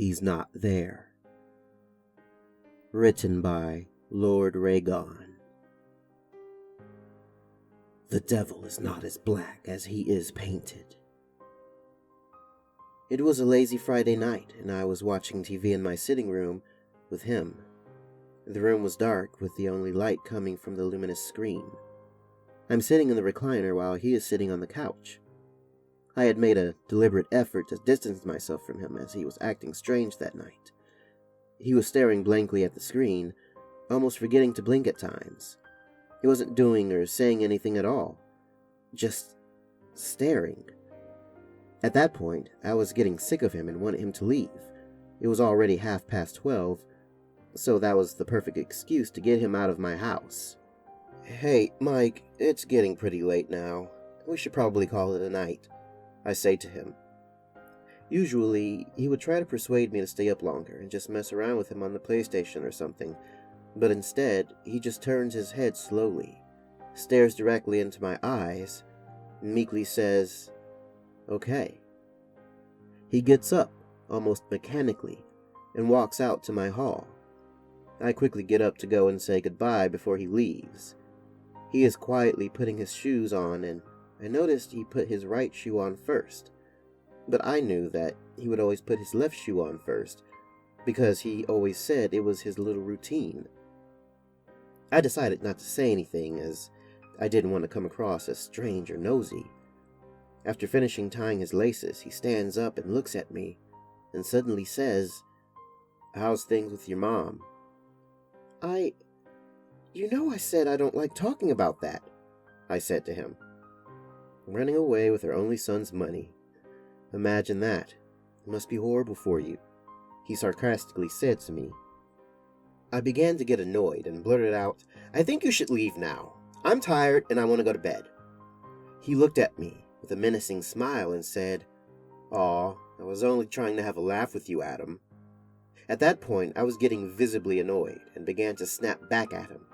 He's not there. Written by LordRaygon. The devil is not as black as he is painted. It was a lazy Friday night, and I was watching TV in my sitting room with him. The room was dark, with the only light coming from the luminous screen. I'm sitting in the recliner while he is sitting on the couch. I had made a deliberate effort to distance myself from him as he was acting strange that night. He was staring blankly at the screen, almost forgetting to blink at times. He wasn't doing or saying anything at all, just staring. At that point, I was getting sick of him and wanted him to leave. It was already 12:30, so that was the perfect excuse to get him out of my house. "Hey, Mike, it's getting pretty late now. We should probably call it a night," I say to him. Usually, he would try to persuade me to stay up longer and just mess around with him on the PlayStation or something, but instead, he just turns his head slowly, stares directly into my eyes, and meekly says, "Okay." He gets up, almost mechanically, and walks out to my hall. I quickly get up to go and say goodbye before he leaves. He is quietly putting his shoes on, and I noticed he put his right shoe on first. But I knew that he would always put his left shoe on first, because he always said it was his little routine. I decided not to say anything, as I didn't want to come across as strange or nosy. After finishing tying his laces, he stands up and looks at me, and suddenly says, "How's things with your mom?" You know I said I don't like talking about that," I said to him. "Running away with her only son's money. Imagine that. It must be horrible for you," he sarcastically said to me. I began to get annoyed and blurted out, "I think you should leave now. I'm tired and I want to go to bed." He looked at me with a menacing smile and said, "Aw, I was only trying to have a laugh with you, Adam." At that point, I was getting visibly annoyed and began to snap back at him.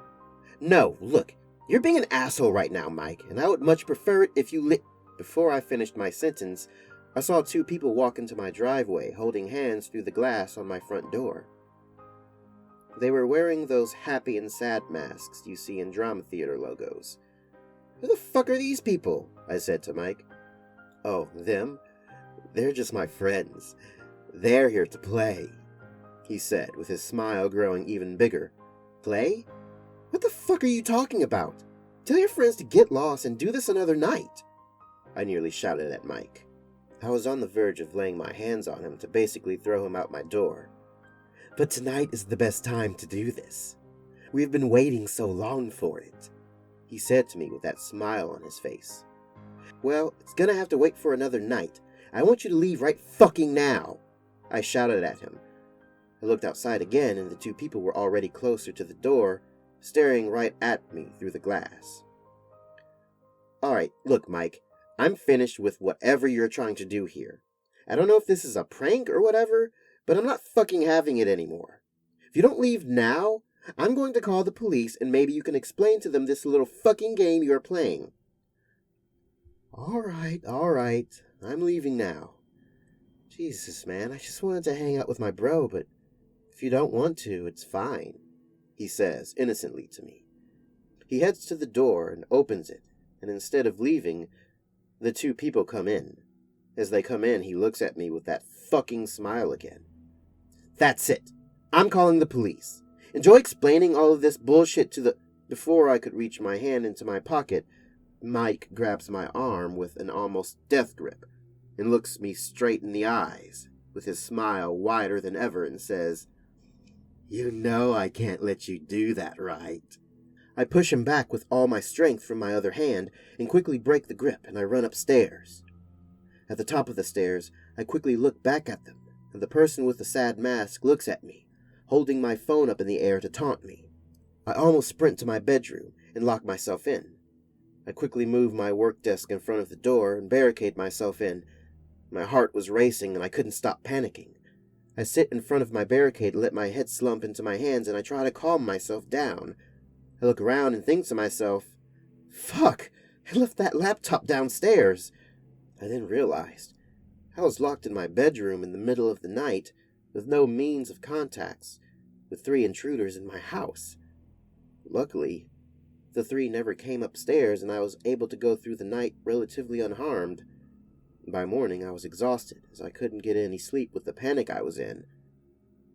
"No, look, you're being an asshole right now, Mike, and I would much prefer it if you Before I finished my sentence, I saw two people walk into my driveway holding hands through the glass on my front door. They were wearing those happy and sad masks you see in drama theater logos. "Who the fuck are these people?" I said to Mike. "Oh, them? They're just my friends. They're here to play," he said, with his smile growing even bigger. "Play? What the fuck are you talking about? Tell your friends to get lost and do this another night," I nearly shouted at Mike. I was on the verge of laying my hands on him to basically throw him out my door. "But tonight is the best time to do this. We've been waiting so long for it," he said to me with that smile on his face. "Well, it's gonna have to wait for another night. I want you to leave right fucking now," I shouted at him. I looked outside again, and the two people were already closer to the door, staring right at me through the glass. "Alright, look, Mike, I'm finished with whatever you're trying to do here. I don't know if this is a prank or whatever, but I'm not fucking having it anymore. If you don't leave now, I'm going to call the police and maybe you can explain to them this little fucking game you're playing." Alright, I'm leaving now. Jesus, man, I just wanted to hang out with my bro, but if you don't want to, it's fine, he says innocently to me. He heads to the door and opens it, and instead of leaving, the two people come in. As they come in, he looks at me with that fucking smile again. "That's it. I'm calling the police. Enjoy explaining all of this bullshit to the..." Before I could reach my hand into my pocket, Mike grabs my arm with an almost death grip and looks me straight in the eyes with his smile wider than ever and says, "You know I can't let you do that, right?" I push him back with all my strength from my other hand and quickly break the grip, and I run upstairs. At the top of the stairs, I quickly look back at them, and the person with the sad mask looks at me, holding my phone up in the air to taunt me. I almost sprint to my bedroom and lock myself in. I quickly move my work desk in front of the door and barricade myself in. My heart was racing and I couldn't stop panicking. I sit in front of my barricade and let my head slump into my hands, and I try to calm myself down. I look around and think to myself, "Fuck, I left that laptop downstairs." I then realized I was locked in my bedroom in the middle of the night with no means of contacts, with 3 intruders in my house. Luckily, the 3 never came upstairs, and I was able to go through the night relatively unharmed. By morning, I was exhausted, as I couldn't get any sleep with the panic I was in.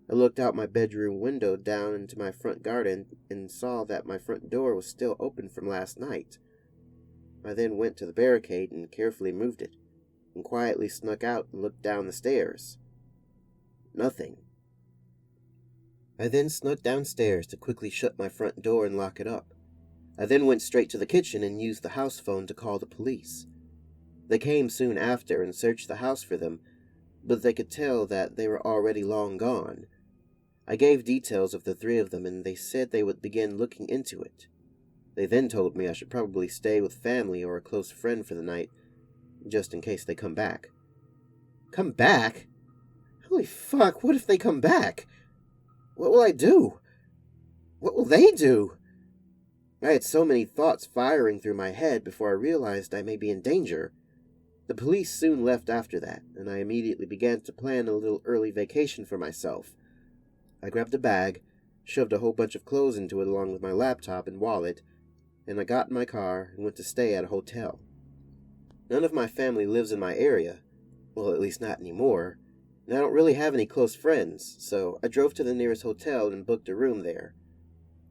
I looked out my bedroom window down into my front garden and saw that my front door was still open from last night. I then went to the barricade and carefully moved it, and quietly snuck out and looked down the stairs. Nothing. I then snuck downstairs to quickly shut my front door and lock it up. I then went straight to the kitchen and used the house phone to call the police. They came soon after and searched the house for them, but they could tell that they were already long gone. I gave details of the 3 of them, and they said they would begin looking into it. They then told me I should probably stay with family or a close friend for the night, just in case they come back. Come back? Holy fuck, what if they come back? What will I do? What will they do? I had so many thoughts firing through my head before I realized I may be in danger. The police soon left after that, and I immediately began to plan a little early vacation for myself. I grabbed a bag, shoved a whole bunch of clothes into it along with my laptop and wallet, and I got in my car and went to stay at a hotel. None of my family lives in my area, well, at least not anymore, and I don't really have any close friends, so I drove to the nearest hotel and booked a room there.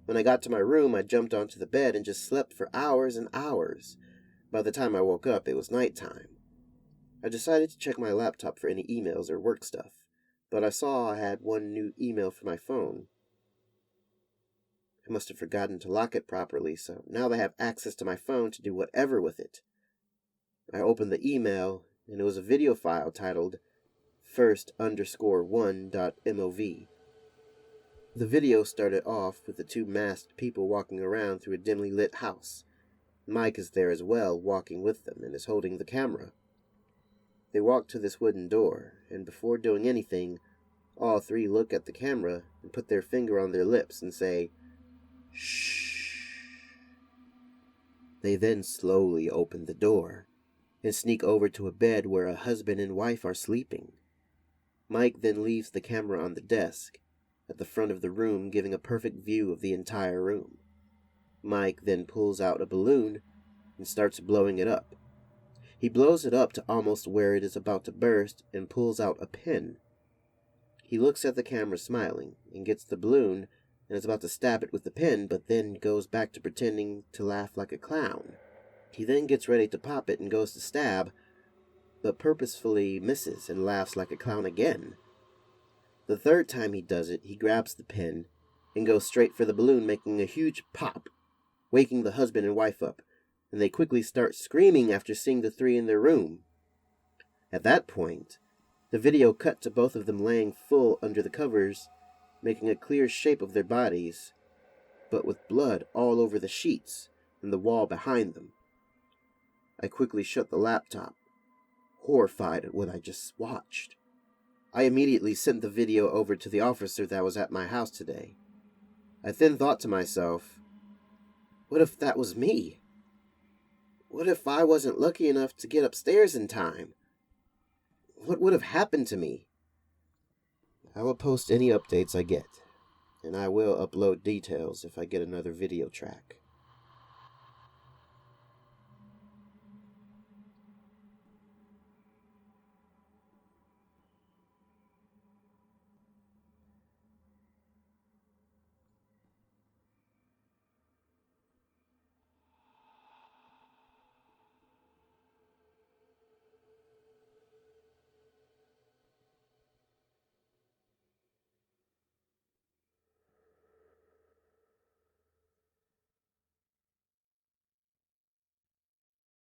When I got to my room, I jumped onto the bed and just slept for hours and hours. By the time I woke up, it was nighttime. I decided to check my laptop for any emails or work stuff, but I saw I had one new email for my phone. I must have forgotten to lock it properly, so now I have access to my phone to do whatever with it. I opened the email, and it was a video file titled first_1.mov. The video started off with the 2 masked people walking around through a dimly lit house. Mike is there as well, walking with them, and is holding the camera. They walk to this wooden door, and before doing anything, all 3 look at the camera and put their finger on their lips and say, "Shh." They then slowly open the door and sneak over to a bed where a husband and wife are sleeping. Mike then leaves the camera on the desk at the front of the room, giving a perfect view of the entire room. Mike then pulls out a balloon and starts blowing it up. He blows it up to almost where it is about to burst and pulls out a pen. He looks at the camera smiling and gets the balloon and is about to stab it with the pen, but then goes back to pretending to laugh like a clown. He then gets ready to pop it and goes to stab, but purposefully misses and laughs like a clown again. The 3rd time he does it, he grabs the pen and goes straight for the balloon, making a huge pop, waking the husband and wife up, and they quickly start screaming after seeing the 3 in their room. At that point, the video cut to both of them laying full under the covers, making a clear shape of their bodies, but with blood all over the sheets and the wall behind them. I quickly shut the laptop, horrified at what I just watched. I immediately sent the video over to the officer that was at my house today. I then thought to myself, what if that was me? What if I wasn't lucky enough to get upstairs in time? What would have happened to me? I will post any updates I get, and I will upload details if I get another video track.